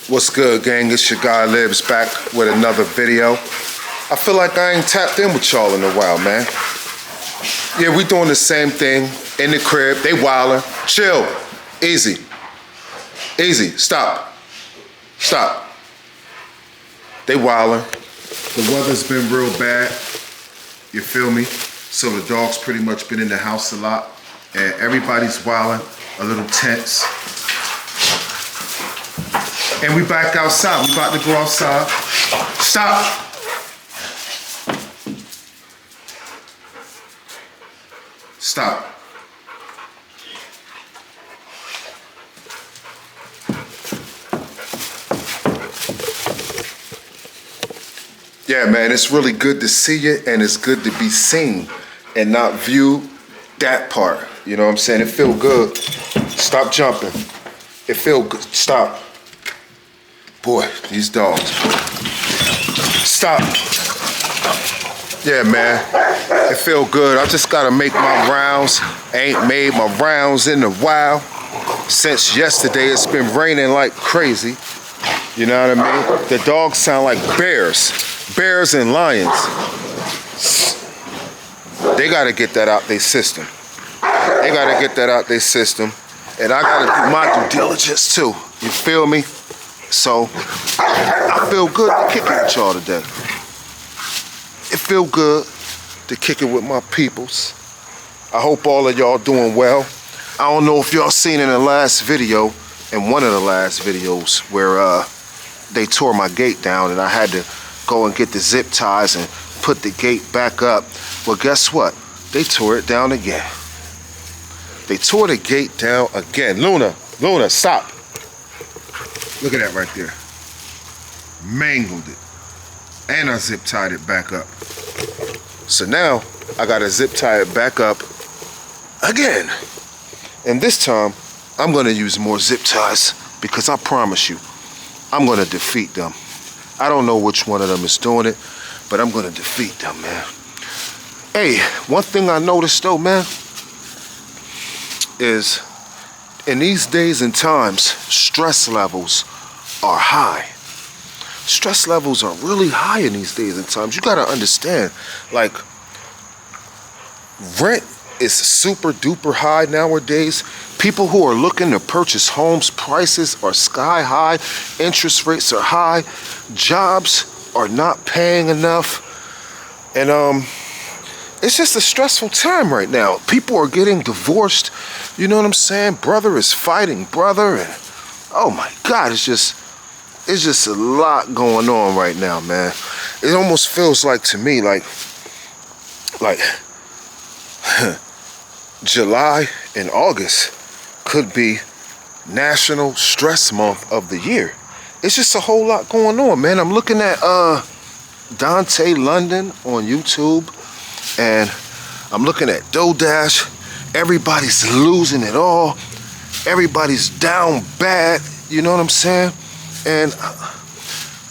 What's good, gang? It's your guy Libs back with another video. I feel like I ain't tapped in with y'all in a while, man. Yeah, we doing the same thing in the crib. They wildin'. Chill. Easy. Easy. Stop. Stop. They wildin'. The weather's been real bad. You feel me? So the dog's pretty much been in the house a lot. And everybody's wildin', a little tense. And we back outside. We about to go outside. Stop. Stop. Yeah, man, it's really good to see you, and it's good to be seen and not view that part. You know what I'm saying? It feel good. Stop jumping. It feel good. Stop. Boy, these dogs. Stop. Yeah, man. It feel good. I just gotta make my rounds. Ain't made my rounds in a while. Since yesterday, it's been raining like crazy. You know what I mean? The dogs sound like bears. Bears and lions. They gotta get that out their system. They gotta get that out their system. And I gotta do my due diligence too. You feel me? So, I feel good to kick it with y'all today. It feel good to kick it with my peoples. I hope all of y'all doing well. I don't know if y'all seen in the last video, in one of the last videos, where they tore my gate down and I had to go and get the zip ties and put the gate back up. Well, guess what? They tore it down again. They tore the gate down again. Luna, stop. Look at that right there. Mangled it. And I zip tied it back up. So now I gotta zip tie it back up again. And this time I'm gonna use more zip ties because I promise you, I'm gonna defeat them. I don't know which one of them is doing it, but I'm gonna defeat them, man. Hey, one thing I noticed though, man, is in these days and times, stress levels are high. Stress levels are really high in these days and times. You gotta understand, like, rent is super duper high nowadays. People who are looking to purchase homes, prices are sky high, interest rates are high, jobs are not paying enough, and it's just a stressful time right now. People are getting divorced, you know what I'm saying? Brother is fighting brother, and oh my God, it's just a lot going on right now, man. It almost feels like to me like July and August could be National Stress Month of the year. It's just a whole lot going on, man. I'm looking at Dante London on YouTube, and I'm looking at DoDash. Everybody's losing it all. Everybody's down bad, you know what I'm saying? And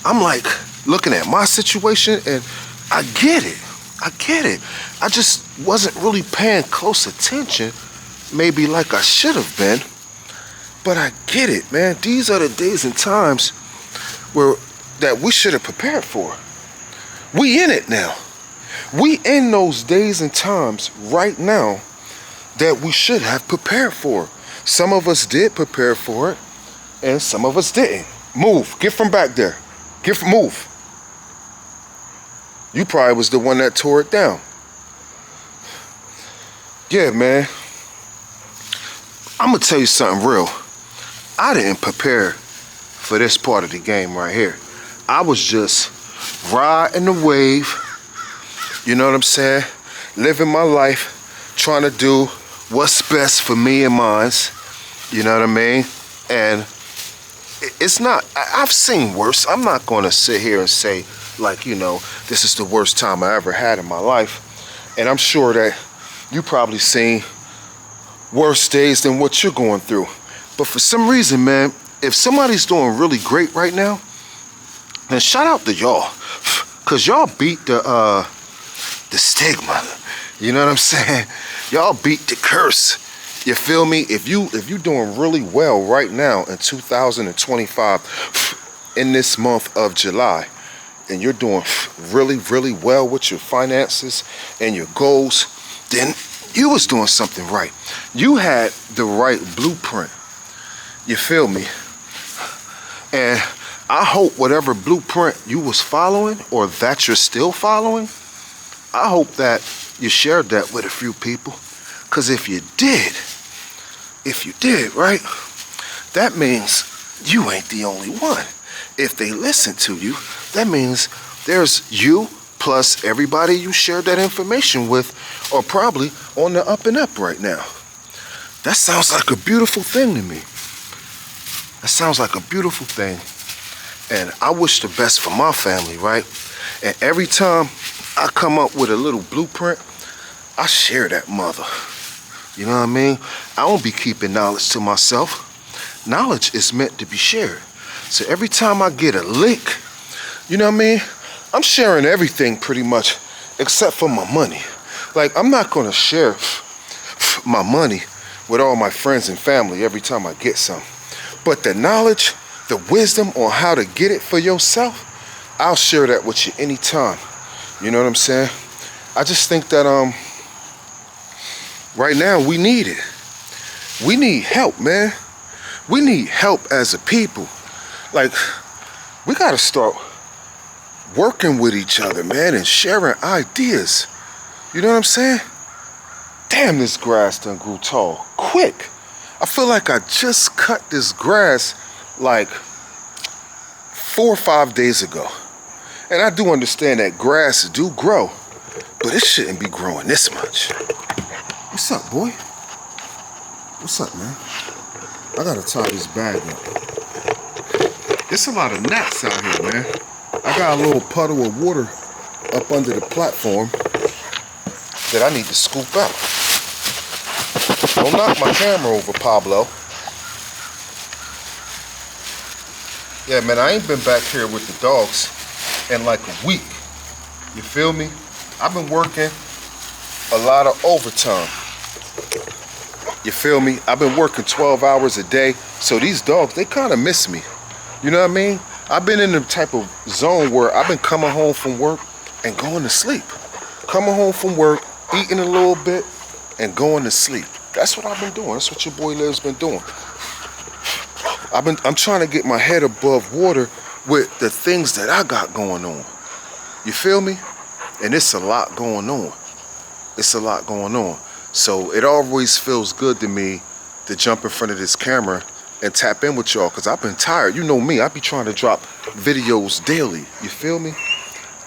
I'm like looking at my situation, and I get it. I get it. I just wasn't really paying close attention, maybe like I should have been. But I get it, man. These are the days and times that we should have prepared for. We in it now. We in those days and times right now that we should have prepared for. Some of us did prepare for it, and some of us didn't. Move. Get from back there. Move. You probably was the one that tore it down. Yeah, man. I'm gonna tell you something real. I didn't prepare for this part of the game right here. I was just riding the wave, you know what I'm saying? Living my life, trying to do what's best for me and mine, you know what I mean? And it's not, I've seen worse. I'm not gonna sit here and say, like, you know, this is the worst time I ever had in my life. And I'm sure that you probably seen worse days than what you're going through. But for some reason, man, if somebody's doing really great right now, then shout out to y'all. Cause y'all beat the stigma. You know what I'm saying? Y'all beat the curse. You feel me? If you doing really well right now in 2025, in this month of July, and you're doing really, really well with your finances and your goals, then you was doing something right. You had the right blueprint. You feel me? And I hope whatever blueprint you was following or that you're still following, I hope that you shared that with a few people. Because if you did, right, that means you ain't the only one. If they listen to you, that means there's you plus everybody you shared that information with are probably on the up and up right now. That sounds like a beautiful thing to me. That sounds like a beautiful thing. And I wish the best for my family, right? And every time I come up with a little blueprint, I share that mother. You know what I mean? I don't be keeping knowledge to myself. Knowledge is meant to be shared. So every time I get a lick, you know what I mean? I'm sharing everything pretty much except for my money. Like, I'm not gonna share my money with all my friends and family every time I get some. But the knowledge, the wisdom on how to get it for yourself, I'll share that with you anytime. You know what I'm saying? I just think that right now we need it. We need help, man. We need help as a people. Like, we gotta start working with each other, man, and sharing ideas. You know what I'm saying? Damn, this grass done grew tall quick. I feel like I just cut this grass like 4 or 5 days ago. And I do understand that grass do grow, but it shouldn't be growing this much. What's up, boy? What's up, man? I gotta tie this bag up. It's a lot of gnats out here, man. I got a little puddle of water up under the platform that I need to scoop out. Don't knock my camera over, Pablo. Yeah, man, I ain't been back here with the dogs in like a week. You feel me? I've been working a lot of overtime. You feel me? I've been working 12 hours a day. So these dogs, they kind of miss me. You know what I mean? I've been in the type of zone where I've been coming home from work and going to sleep. Coming home from work, eating a little bit, and going to sleep. That's what I've been doing. That's what your boy Liv's been doing. I'm trying to get my head above water with the things that I got going on. You feel me? And it's a lot going on. It's a lot going on. So it always feels good to me to jump in front of this camera and tap in with y'all, because I've been tired. You know me, I be trying to drop videos daily. You feel me?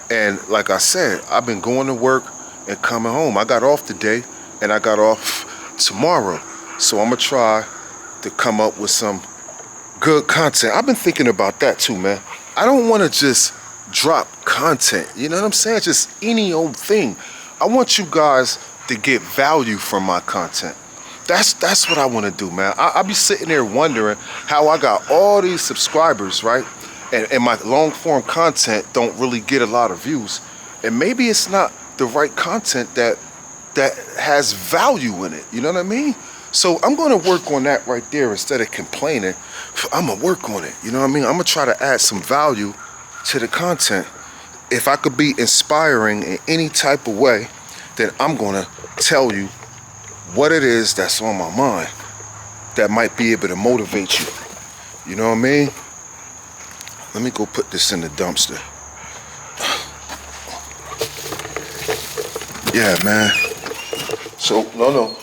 And like I said, I've been going to work and coming home. I got off today and I got off tomorrow. So I'm gonna try to come up with some good content. I've been thinking about that too, man. I don't want to just drop content. You know what I'm saying? Just any old thing. I want you guys to get value from my content. That's what I want to do, man. I be sitting there wondering how I got all these subscribers, right? And my long form content don't really get a lot of views. And maybe it's not the right content that has value in it. You know what I mean? So I'm going to work on that right there. Instead of complaining, I'm going to work on it. You know what I mean? I'm going to try to add some value to the content. If I could be inspiring in any type of way, then I'm going to tell you what it is that's on my mind that might be able to motivate you. You know what I mean? Let me go put this in the dumpster. Yeah, man. So, no.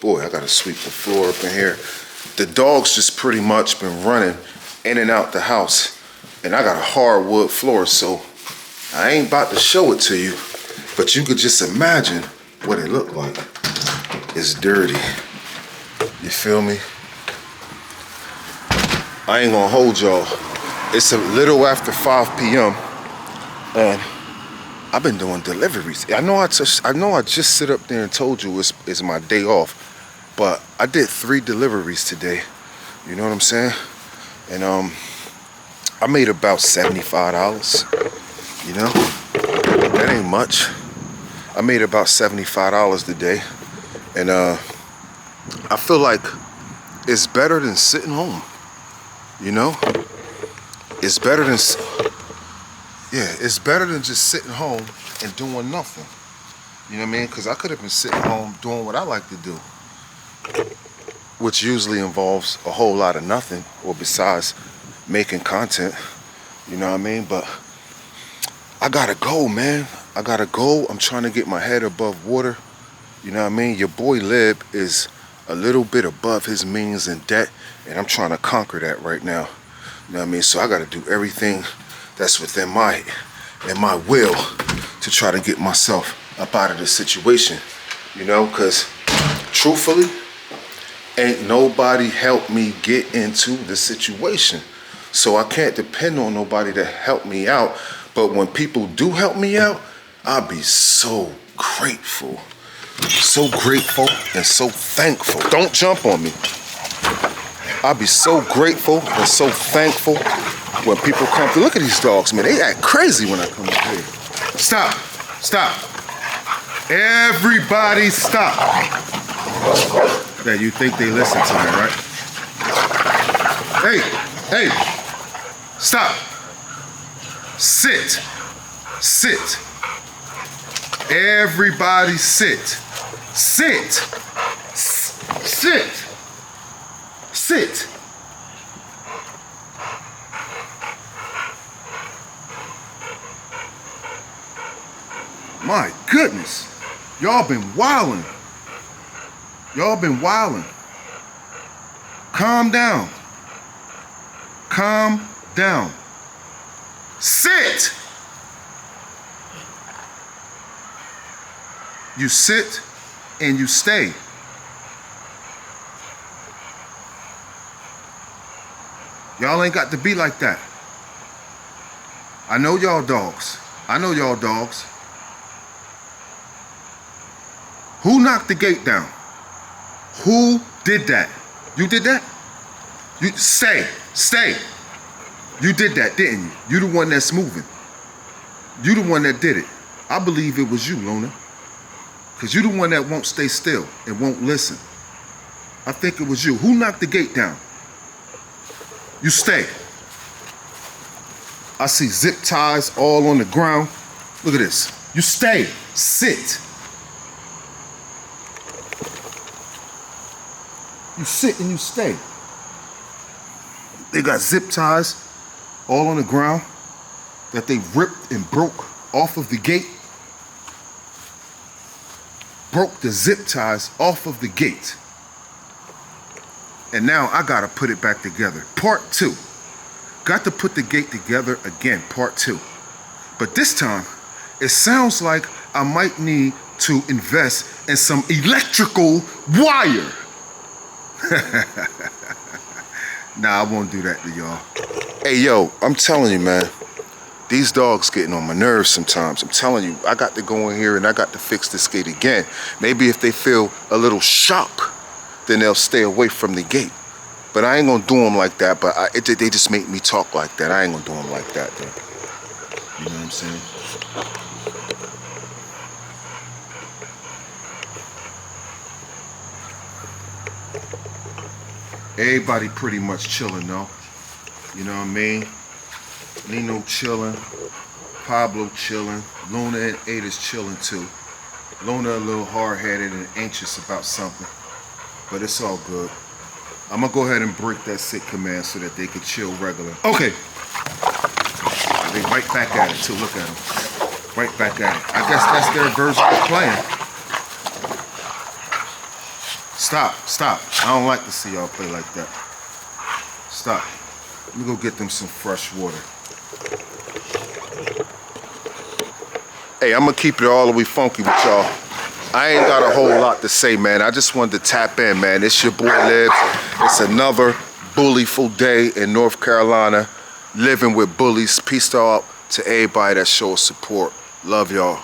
Boy, I gotta sweep the floor up in here. The dog's just pretty much been running in and out the house. And I got a hardwood floor, so I ain't about to show it to you. But you could just imagine what it looked like. It's dirty. You feel me? I ain't gonna hold y'all. It's a little after 5 p.m. and I've been doing deliveries. I know I just sit up there and told you it's my day off, but I did 3 deliveries today. You know what I'm saying? And I made about $75. You know, that ain't much. I made about $75 today, And I feel like it's better than sitting home, you know? It's better than, it's better than just sitting home and doing nothing. You know what I mean? Because I could have been sitting home doing what I like to do, which usually involves a whole lot of nothing, or besides making content, you know what I mean? But I gotta go, man. I gotta go. I'm trying to get my head above water. You know what I mean? Your boy Lib is a little bit above his means in debt, and I'm trying to conquer that right now. You know what I mean? So I gotta do everything that's within my will to try to get myself up out of this situation, you know, because truthfully, ain't nobody helped me get into the situation. So I can't depend on nobody to help me out. But when people do help me out, I'll be so grateful. So grateful and so thankful. Don't jump on me. I'll be so grateful and so thankful when people come to look at these dogs, man. They act crazy when I come up here. Stop. Stop. Everybody stop. Yeah, you think they listen to me, right? Hey. Stop. Sit. Sit. Everybody sit. Sit. Sit. Sit. My goodness. Y'all been wildin'. Y'all been wildin'. Calm down. Calm down. Sit. You sit and you stay. Y'all ain't got to be like that. I know y'all dogs. I know y'all dogs. Who knocked the gate down? Who did that? You did that? You stay. You did that, didn't you? You the one that's moving. You the one that did it. I believe it was you, Luna. Because you the one that won't stay still and won't listen. I think it was you. Who knocked the gate down? You stay. I see zip ties all on the ground. Look at this. You stay. Sit. You sit and you stay. They got zip ties all on the ground that they ripped and broke off of the gate. Broke the zip ties off of the gate. And now I gotta put it back together. Part 2. Got to put the gate together again, part 2. But this time, it sounds like I might need to invest in some electrical wire. Nah, I won't do that to y'all. Hey, yo, I'm telling you, man. These dogs getting on my nerves sometimes. I'm telling you, I got to go in here and I got to fix this gate again. Maybe if they feel a little shock, then they'll stay away from the gate. But I ain't gonna do them like that, but they just make me talk like that. I ain't gonna do them like that, though. You know what I'm saying? Everybody pretty much chilling, though. You know what I mean? Nino chilling. Pablo chilling. Luna and Ada's chilling, too. Luna a little hard-headed and anxious about something. But it's all good. I'm gonna go ahead and break that sit command so that they can chill regular. Okay. They right back at it, too. Look at them. Right back at it. I guess that's their version of playing. Stop. I don't like to see y'all play like that. Stop. Let me go get them some fresh water. Hey, I'm gonna keep it all the way funky with y'all. I ain't got a whole lot to say, man. I just wanted to tap in, man. It's your boy Libs. It's another bullyful day in North Carolina. Living with bullies. Peace out to everybody that shows support. Love y'all.